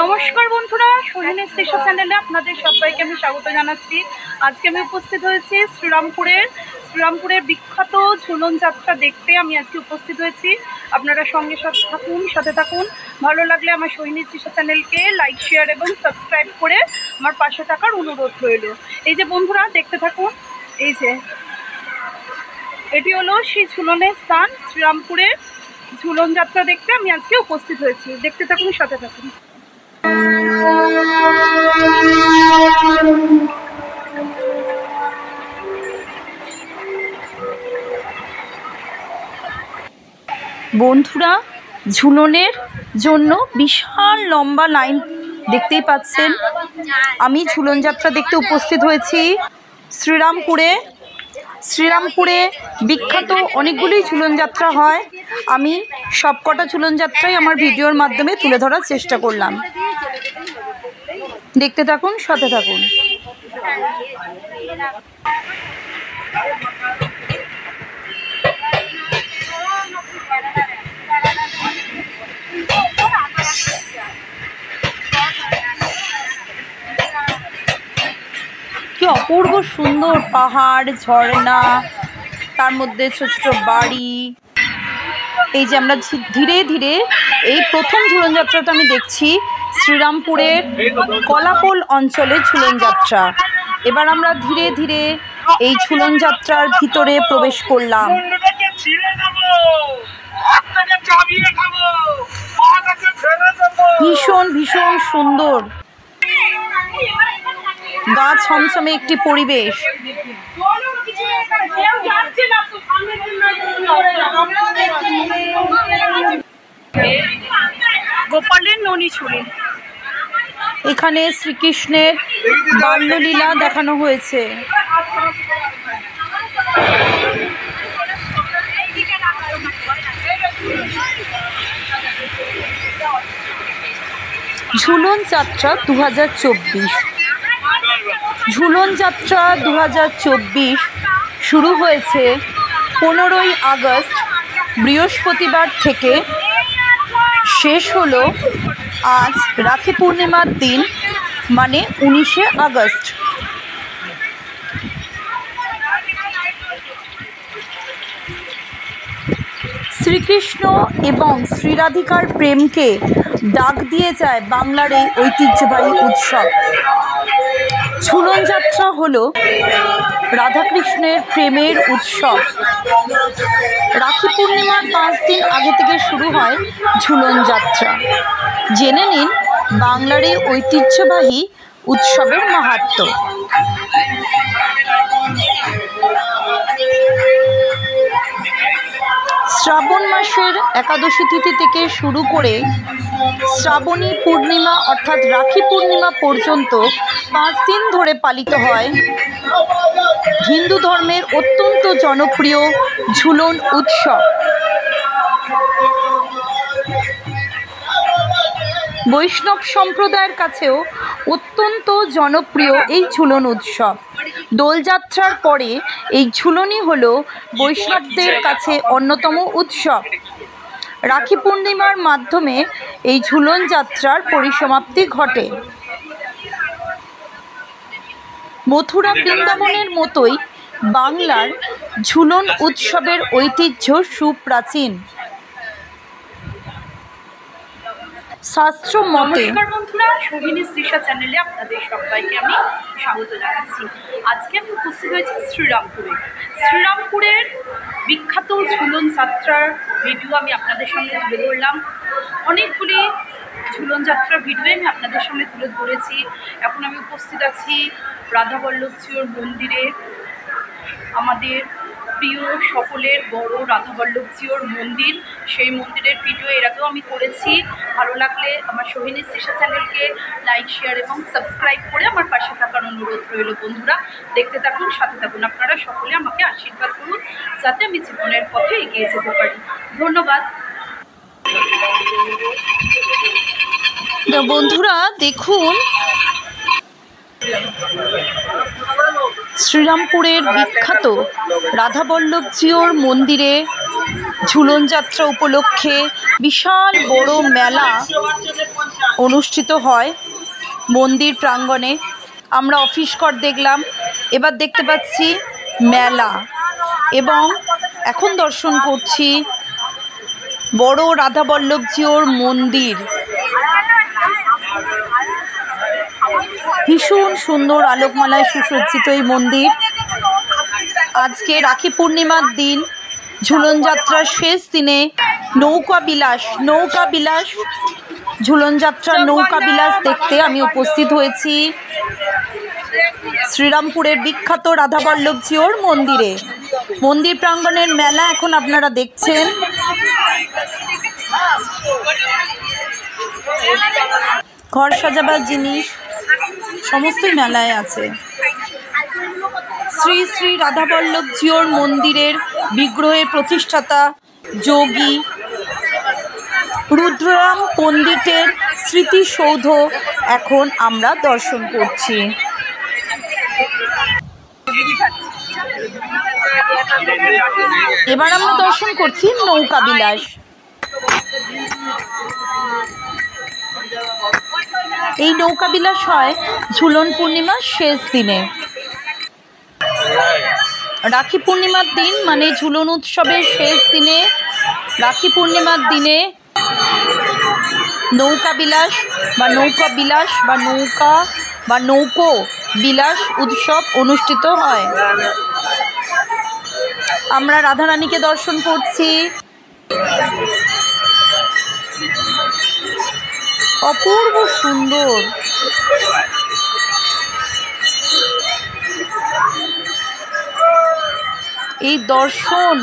নমস্কার বন্ধুরা, সোহিনী স্টেশন চ্যানেলে আপনাদের সবাইকে আমি স্বাগত জানাচ্ছি। আজকে আমি উপস্থিত হয়েছি শ্রীরামপুরের বিখ্যাত ঝুলন যাত্রা দেখতে। আমি আজকে উপস্থিত হয়েছি। আপনারা সাথে থাকুন। ভালো লাগলে আমার সোহিনী স্টেশন চ্যানেলকে লাইক, শেয়ার এবং সাবস্ক্রাইব করে আমার পাশে থাকার অনুরোধ রইল। এই যে বন্ধুরা দেখতে থাকুন, এই যে এটি হলো সেই ঝুলনের স্থান। শ্রীরামপুরে ঝুলন যাত্রা দেখতে আমি আজকে উপস্থিত হয়েছি। দেখতে থাকুন, সাথে থাকুন। বন্ধুরা, ঝুলনের জন্য বিশাল লম্বা লাইন দেখতেই পাচ্ছেন। আমি ঝুলন যাত্রা দেখতে উপস্থিত হয়েছি শ্রীরামপুরে বিখ্যাত অনেকগুলি ঝুলন যাত্রা হয়। আমি সবকটা ঝুলন যাত্রাই আমার ভিডিওর মাধ্যমে তুলে ধরার চেষ্টা করলাম। দেখতে থাকুন, সাথে থাকুন। কি অপূর্ব সুন্দর পাহাড়, ঝর্ণা, তার মধ্যে ছোট ছোট বাড়ি। এই যে আমরা ধীরে ধীরে এই প্রথম ঝুলন যাত্রাটা আমি দেখছি শ্রীরামপুরের কলাপোল অঞ্চলের ঝুলন যাত্রা। এবার আমরা ধীরে ধীরে এই ঝুলন যাত্রার ভিতরে প্রবেশ করলাম। ভীষণ ভীষণ সুন্দর, গা ছমছমে একটি পরিবেশ। গোপালের ননিছুরি, এখানে শ্রীকৃষ্ণের বাল্যলীলা দেখানো হয়েছে। ঝুলন যাত্রা 2024। ঝুলন যাত্রা 2024 শুরু হয়েছে 15ই আগস্ট বৃহস্পতিবার থেকে। শেষ হলো আজ রাখি পূর্ণিমার দিন, মানে 19শে আগস্ট। শ্রীকৃষ্ণ এবং শ্রীরাধিকার প্রেমকে ডাক দিয়ে যায় বাংলার এই ঐতিহ্যবাহী উৎসব। ঝুলন যাত্রা হলো রাধাকৃষ্ণের প্রেমের উৎসব। রাখি পূর্ণিমার 5 দিন আগে থেকে শুরু হয় ঝুলন যাত্রা। জেনে নিন বাংলার এই ঐতিহ্যবাহী উৎসবের মাহাত্ম্য। শ্রাবণ মাসের একাদশী তিথি থেকে শুরু করে শ্রাবণী পূর্ণিমা অর্থাৎ রাখি পূর্ণিমা পর্যন্ত 5 দিন ধরে পালিত হয় হিন্দু ধর্মের অত্যন্ত জনপ্রিয় ঝুলন উৎসব। বৈষ্ণব সম্প্রদায়ের কাছেও অত্যন্ত জনপ্রিয় এই ঝুলন উৎসব। দোলযাত্রার পরে এই ঝুলনই হলো বৈষ্ণবদের কাছে অন্যতম উৎসব। রাখি পূর্ণিমার মাধ্যমে এই ঝুলন যাত্রার পরিসমাপ্তি ঘটে। মথুরা বৃন্দাবনের মতোই বাংলার ঝুলন উৎসবের ঐতিহ্য সুপ্রাচীন। শাস্ত্র মতে, নমস্কার বন্ধুরা, সোহিনী স্টেশন চ্যানেলে আপনাদের সবাইকে আমি স্বাগত জানাচ্ছি। আজকে আমি উপস্থিত হয়েছি শ্রীরামপুরের বিখ্যাত ঝুলন যাত্রার ভিডিও আমি আপনাদের সামনে তুলে ধরলাম। অনেকগুলি ঝুলন যাত্রার ভিডিও আমি আপনাদের সামনে তুলে ধরেছি। এখন আমি উপস্থিত আছি রাধাবল্লভজির মন্দিরে। আমাদের প্রিয় সকলের বড় রাধাবল্লভজিওর মন্দির, সেই মন্দিরের ভিডিও এর আগেও আমি করেছি। ভালো লাগলে আমার সোহিনী তৃষা চ্যানেলকে লাইক, শেয়ার এবং সাবস্ক্রাইব করে আমার পাশে থাকার অনুরোধ রইল। বন্ধুরা, দেখতে থাকুন, সাথে থাকুন। আপনারা সকলে আমাকে আশীর্বাদ করুন যাতে আমি জীবনের পথে এগিয়ে যেতে পারি। ধন্যবাদ। বন্ধুরা দেখুন, শ্রীরামপুরের বিখ্যাত রাধাবল্লভজিওর মন্দিরে ঝুলন যাত্রা উপলক্ষে বিশাল বড় মেলা অনুষ্ঠিত হয় মন্দির প্রাঙ্গণে। আমরা অফিস ঘর দেখলাম, এবার দেখতে পাচ্ছি মেলা, এবং এখন দর্শন করছি বড় রাধাবল্লভজিওর মন্দির। ভীষণ সুন্দর আলোকমালায় সুসজ্জিত এই মন্দির। আজকে রাখি পূর্ণিমার দিন, ঝুলন যাত্রার শেষ দিনে নৌকা বিলাস ঝুলন যাত্রার নৌকা বিলাস দেখতে আমি উপস্থিত হয়েছি শ্রীরামপুরের বিখ্যাত রাধাবল্লভজিওর মন্দিরে। মন্দির প্রাঙ্গণের মেলা এখন আপনারা দেখছেন। ঘর সাজাবার জিনিস সমস্তই মেলায় আছে। শ্রী শ্রী রাধাবল্লভজিওর মন্দিরের বিগ্রহের প্রতিষ্ঠাতা যোগী রুদ্ররাম পণ্ডিতের স্মৃতিসৌধ এখন আমরা দর্শন করছি। এবার আমরা দর্শন করছি নৌকা বিলাস। এই নৌকা বিলাস হয় ঝুলন পূর্ণিমার শেষ দিনে। রাখি পূর্ণিমার দিন মানে ঝুলন উৎসবের শেষ দিনে, রাখি পূর্ণিমার দিনে নৌকা বিলাস বা নৌকো বিলাস উৎসব অনুষ্ঠিত হয়। আমরা রাধারানীকে দর্শন করছি। অপূর্ব সুন্দর, এই দর্শন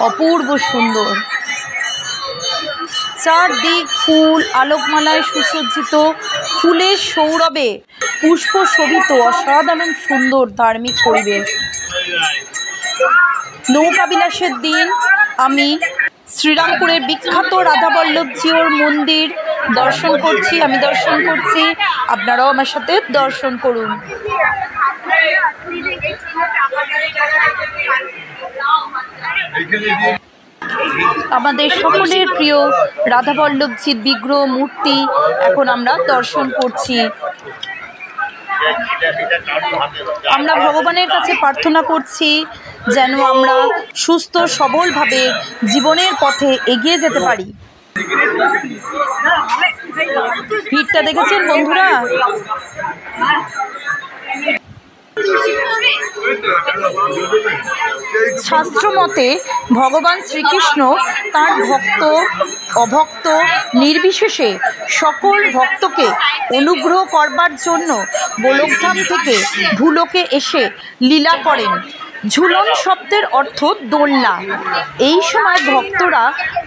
অপূর্ব সুন্দর। চারদিক ফুল, আলোকমালায় সুসজ্জিত, ফুলের সৌরভে পুষ্প শোভিত অসাধারণ সুন্দর ধার্মিক পরিবেশ। নৌকা বিলাসের দিন আমি শ্রীরামপুরের বিখ্যাত রাধাবল্লভজিওর মন্দির দর্শন করছি। আপনারাও আমার সাথে দর্শন করুন। আমাদের সকলের প্রিয় রাধাবল্লভজির বিগ্রহ মূর্তি এখন আমরা দর্শন করছি। আমরা ভগবানের কাছে প্রার্থনা করছি যেন আমরা সুস্থ সবলভাবে জীবনের পথে এগিয়ে যেতে পারি। ভিড়টা দেখেছেন বন্ধুরা? শাস্ত্র মতে ভগবান শ্রীকৃষ্ণ তাঁর ভক্ত অভক্ত নির্বিশেষে সকল ভক্তকে অনুগ্রহ করবার জন্য গোলকধাম থেকে ভূলোকে এসে লীলা করেন। ঝুলন শব্দের অর্থ দোলনা। এই সময় ভক্তরা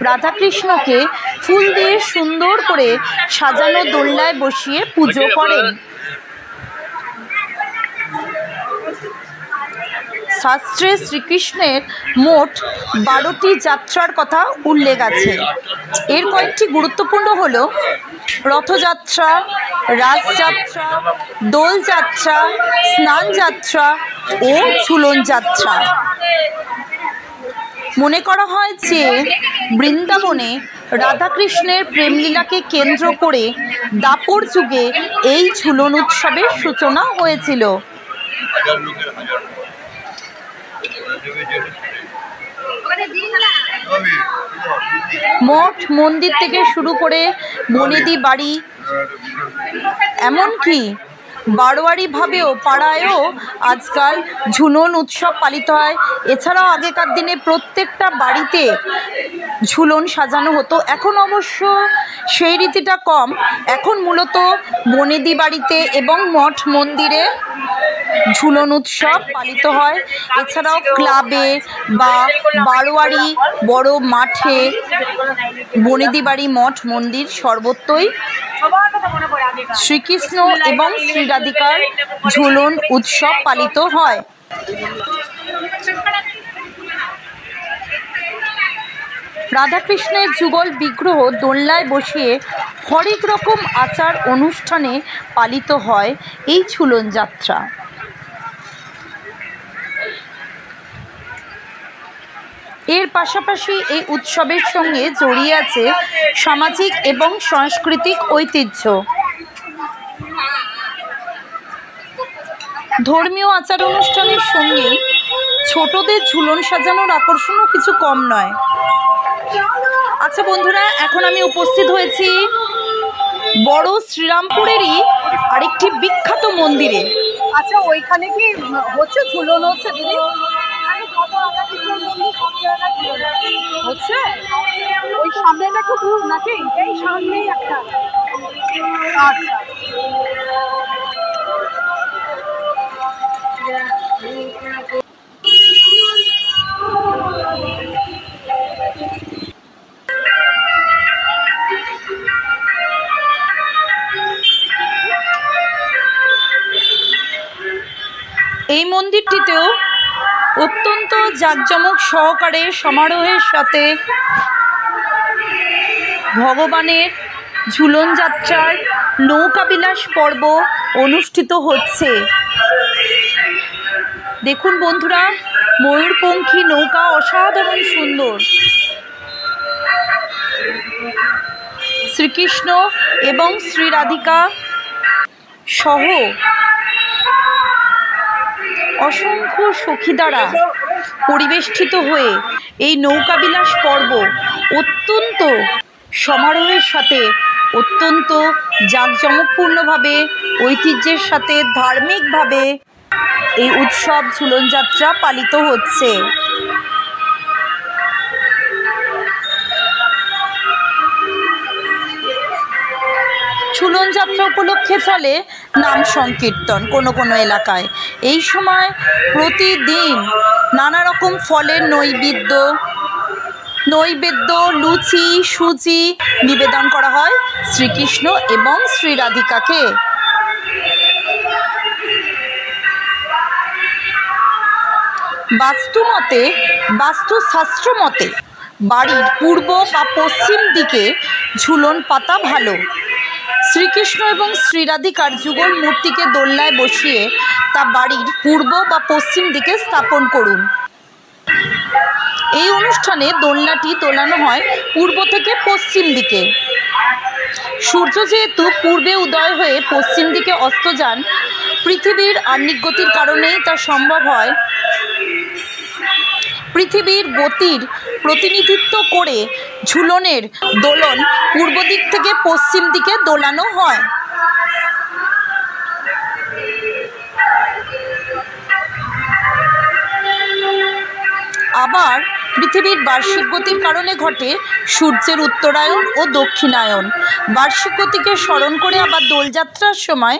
রাধাকৃষ্ণকে ফুল দিয়ে সুন্দর করে সাজানো দোলনায় বসিয়ে পুজো করেন। শাস্ত্রে শ্রীকৃষ্ণের মোট 12টি যাত্রার কথা উল্লেখ আছে। এর কয়েকটি গুরুত্বপূর্ণ হল রথযাত্রা, রাসযাত্রা, দোলযাত্রা, স্নানযাত্রা ও ঝুলন যাত্রা। মনে করা হয় যে বৃন্দাবনে রাধাকৃষ্ণের প্রেমলীলাকে কেন্দ্র করে দাপর যুগে এই ঝুলন উৎসবের সূচনা হয়েছিল। মঠ মন্দির থেকে শুরু করে বনেদি বাড়ি, এমনকি বারোয়ারিভাবেও পাড়ায়ও আজকাল ঝুলন উৎসব পালিত হয়। এছাড়াও আগেকার দিনে প্রত্যেকটা বাড়িতে ঝুলন সাজানো হতো। এখন অবশ্য সেই রীতিটা কম। এখন মূলত বনেদি বাড়িতে এবং মঠ মন্দিরে ঝুলন উৎসব পালিত হয়। এছাড়াও ক্লাবে বা বারোয়ারি বড় মাঠে, বনেদিবাড়ি মঠ মন্দির সর্বত্রই শ্রীকৃষ্ণ এবং শ্রী রাধিকার ঝুলন উৎসব পালিত হয়। রাধাকৃষ্ণের যুগল বিগ্রহ দোলনায় বসিয়ে হরেক রকম আচার অনুষ্ঠানে পালিত হয় এই ঝুলন যাত্রা। এর পাশাপাশি এই উৎসবের সঙ্গে জড়িয়ে আছে সামাজিক এবং সাংস্কৃতিক ঐতিহ্য। ধর্মীয় আচার অনুষ্ঠানের সঙ্গে ছোটদের ঝুলন সাজানোর আকর্ষণও কিছু কম নয়। আচ্ছা বন্ধুরা, এখন আমি উপস্থিত হয়েছি বড় শ্রীরামপুরেরই আরেকটি বিখ্যাত মন্দিরে। আচ্ছা, ওইখানে কি হচ্ছে ঝুলন হচ্ছে দিদি? হচ্ছে ওই সামনে একটু দূর নাকি? এই সামনেই একটা। আচ্ছা, এই মন্দিরটিতেও অত্যন্ত জাঁকজমক সহকারে সমারোহের সাথে ভগবানের ঝুলন যাত্রার নৌকাবিলাস পর্ব অনুষ্ঠিত হচ্ছে। দেখুন বন্ধুরা, ময়ূরপঙ্খী নৌকা অসাধারণ সুন্দর। শ্রীকৃষ্ণ এবং শ্রী রাধিকা সহ অসংখ্য সখী দ্বারা পরিবেষ্টিত হয়ে এই নৌকাবিলাস পর্ব অত্যন্ত সমারোহের সাথে, অত্যন্ত জাঁকজমকপূর্ণভাবে, ঐতিহ্যের সাথে ধার্মিকভাবে এই উৎসব ঝুলন যাত্রা পালিত হচ্ছে। ঝুলন যাত্রা উপলক্ষে চলে নাম সংকীর্তন কোনো কোনো এলাকায়। এই সময় প্রতিদিন নানা রকম ফলের নৈবেদ্য, লুচি, সুজি নিবেদন করা হয় শ্রীকৃষ্ণ এবং শ্রী রাধিকাকে। বাস্তুশাস্ত্র মতে বাড়ির পূর্ব বা পশ্চিম দিকে ঝুলন পাতা ভালো। শ্রীকৃষ্ণ এবং শ্রী রাধিকার যুগল মূর্তিকে দোলনায় বসিয়ে তা বাড়ির পূর্ব বা পশ্চিম দিকে স্থাপন করুন। এই অনুষ্ঠানে দোলনাটি দোলানো হয় পূর্ব থেকে পশ্চিম দিকে। সূর্য যেহেতু পূর্বে উদয় হয়ে পশ্চিম দিকে অস্ত যান, পৃথিবীর আহ্নিক গতির কারণেই তা সম্ভব হয়। পৃথিবীর গতির প্রতিনিধিত্ব করে ঝুলনের দোলন পূর্ব দিক থেকে পশ্চিম দিকে দোলানো হয়। আবার পৃথিবীর বার্ষিক গতির কারণে ঘটে সূর্যের উত্তরায়ণ ও দক্ষিণায়ন। বার্ষিক গতিকে স্মরণ করে আবার দোলযাত্রার সময়